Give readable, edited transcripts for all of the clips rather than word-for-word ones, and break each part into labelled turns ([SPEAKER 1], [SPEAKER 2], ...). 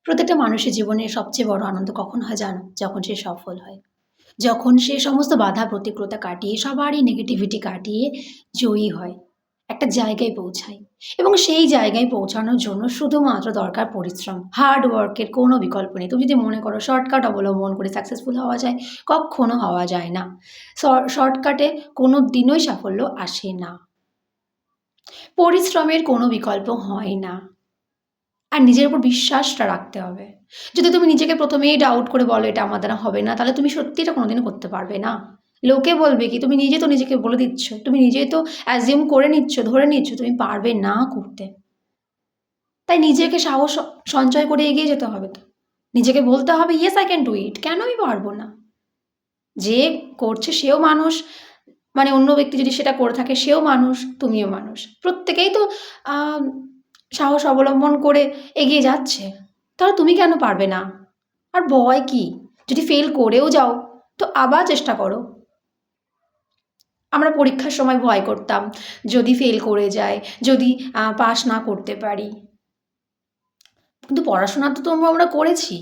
[SPEAKER 1] প্রত্যেকটা মানুষের জীবনে সবচেয়ে বড় আনন্দ কখন হয় জানো? যখন সে সফল হয়। যখন সে সমস্ত বাধা প্রতিকূলতা কাটিয়ে সবারই নেগেটিভিটি কাটিয়ে জয়ী হয়। একটা জায়গায় পৌঁছায় এবং সেই জায়গায় পৌঁছানোর জন্য শুধুমাত্র দরকার পরিশ্রম। হার্ড ওয়ার্কের কোনো বিকল্প নেই। তুমি যদি মনে করো শর্টকাট অবলম্বন করে সাকসেসফুল হওয়া যায়, কক্ষনো হওয়া যায় না। শর্টকাটে কোনো দিনই সাফল্য আসে না। পরিশ্রমের কোনো বিকল্প হয় না। আর নিজের উপর বিশ্বাসটা রাখতে হবে। যদি তুমি নিজেকে প্রথমেই ডাউট করে বলো এটা আমার দ্বারা হবে না, তাহলে তুমি সত্যি এটা কোনোদিনও করতে পারবে না। লোকে বলবে কি? তুমি নিজে তো নিজেকে বলে দিচ্ছ। তুমি নিজেই তো অ্যাজিউম করে নিচ্ছ, ধরে নিচ্ছ তুমি পারবে না করতে। তাই নিজেকে সাহস সঞ্চয় করে এগিয়ে যেতে হবে তো। নিজেকে বলতে হবে ইয়েস আই ক্যান ডু ইট। কেন আমি পারবো না? যে করছে সেও মানুষ, মানে অন্য ব্যক্তি যদি সেটা করে থাকে সেও মানুষ, তুমিও মানুষ। প্রত্যেকেই তো আ সাহস অবলম্বন করে এগিয়ে যাচ্ছে। তাহলে তুমি কেন পারবে না? আর ভয় কি? যদি ফেল করেও যাও তো আবার চেষ্টা করো। আমরা পরীক্ষার সময় ভয় করতাম। যদি ফেল করে যাই, যদি পাস না করতে পারি। কিন্তু পড়াশোনা তো আমরা করেছি।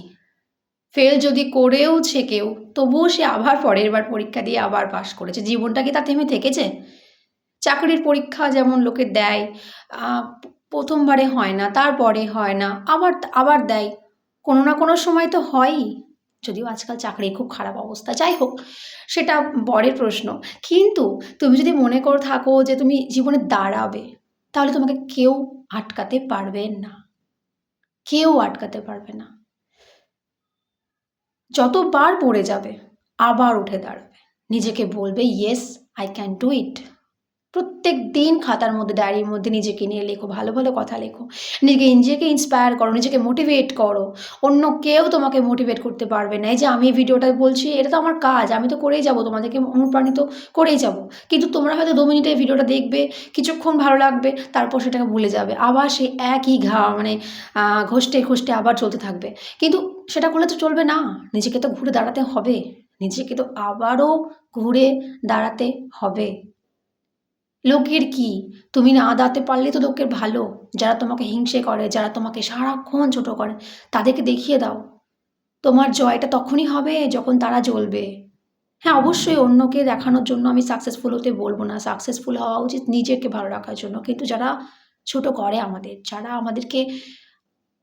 [SPEAKER 1] ফেল যদি করেওছে কেউ, তবুও সে আবার পরের বার পরীক্ষা দিয়ে আবার পাস করেছে। জীবনটা কি তার থেমে থেকেছে? চাকরির পরীক্ষা যেমন লোকে দেয়, আ ১ম বারে হয় না, তারপরে হয় না, আবার দেয়। কোনো না কোনো সময় তো হয়ই। যদিও আজকাল চাকরির খুব খারাপ অবস্থা। যাই হোক, সেটা পরের প্রশ্ন। কিন্তু তুমি যদি মনে করে থাকো যে তুমি জীবনে দাঁড়াবে, তাহলে তোমাকে কেউ আটকাতে পারবে না। কেউ আটকাতে পারবে না। যতবার পড়ে যাবে, আবার উঠে দাঁড়াবে। নিজেকে বলবে ইয়েস আই ক্যান ডু ইট। প্রত্যেকদিন খাতার মধ্যে, ডায়েরির মধ্যে নিজেকে নিয়ে লেখো, ভালো, ভালো কথা লেখো। নিজেকে ইন্সপায়ার করো, নিজেকে মোটিভেট করো। অন্য কেউ তোমাকে মোটিভেট করতে পারবে না। এই যে আমি এই ভিডিওটা বলছি, এটা তো আমার কাজ। আমি তো করেই যাবো, তোমাদেরকে অনুপ্রাণিত করেই যাবো। কিন্তু তোমরা হয়তো ২ মিনিটের ভিডিওটা দেখবে, কিছুক্ষণ ভালো লাগবে, তারপর সেটাকে ভুলে যাবে। আবার সেই একই মানে ঘষ্টে আবার চলতে থাকবে। কিন্তু সেটা করলে তো চলবে না। নিজেকে তো ঘুরে দাঁড়াতে হবে। নিজেকে তো আবারও ঘুরে দাঁড়াতে হবে। লোকের কি? তুমি না দাঁড়াতে পারলেই তো লোকের ভালো। যারা তোমাকে হিংসে করে, যারা তোমাকে সারাক্ষণ ছোট করে, তাদেরকে দেখিয়ে দাও। তোমার জয়টা তখনই হবে যখন তারা জ্বলবে। হ্যাঁ, অবশ্যই অন্যকে দেখানোর জন্য আমি সাকসেসফুল হতে বলব না। সাকসেসফুল হওয়া উচিত নিজেকে ভালো রাখার জন্য। কিন্তু যারা ছোট করে আমাদের, যারা আমাদেরকে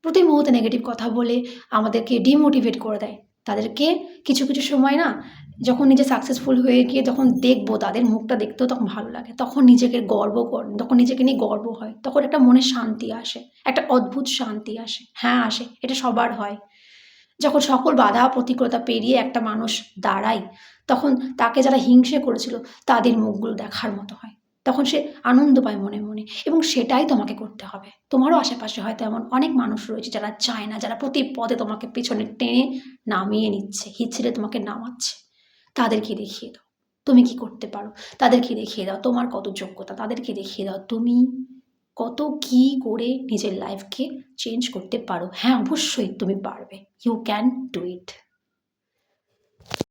[SPEAKER 1] প্রতি মুহূর্তে নেগেটিভ কথা বলে আমাদেরকে ডিমোটিভেট করে দেয়, তাদেরকে কিছু, কিছু সময় না যখন নিজে সাকসেসফুল হয়ে গিয়ে যখন দেখবো তাদের মুখটা দেখতেও তখন ভালো লাগে। তখন তখন নিজেকে নিয়ে গর্ব হয়। তখন একটা মনে শান্তি আসে। একটা অদ্ভুত শান্তি আসে। হ্যাঁ, আসে। এটা সবার হয়। যখন সকল বাধা প্রতিকূলতা পেরিয়ে একটা মানুষ দাঁড়ায়, তখন তাকে যারা হিংসে করেছিল তাদের মুখগুলো দেখার মতো হয়। তখন সে আনন্দ পায় মনে, মনে এবং সেটাই তোমাকে করতে হবে। তোমারও আশেপাশে হয়তো এমন অনেক মানুষ রয়েছে যারা চায় না, যারা প্রতি পদে তোমাকে পেছনে টেনে নামিয়ে নিচ্ছে, হিচড়ে তোমাকে নামাচ্ছে। তাদেরকে দেখিয়ে দাও তুমি কি করতে পারো। তাদেরকে দেখিয়ে দাও তোমার কত যোগ্যতা। তাদেরকে দেখিয়ে দাও তুমি কত কি করে নিজের লাইফকে চেঞ্জ করতে পারো। হ্যাঁ, অবশ্যই তুমি পারবে। You can do it.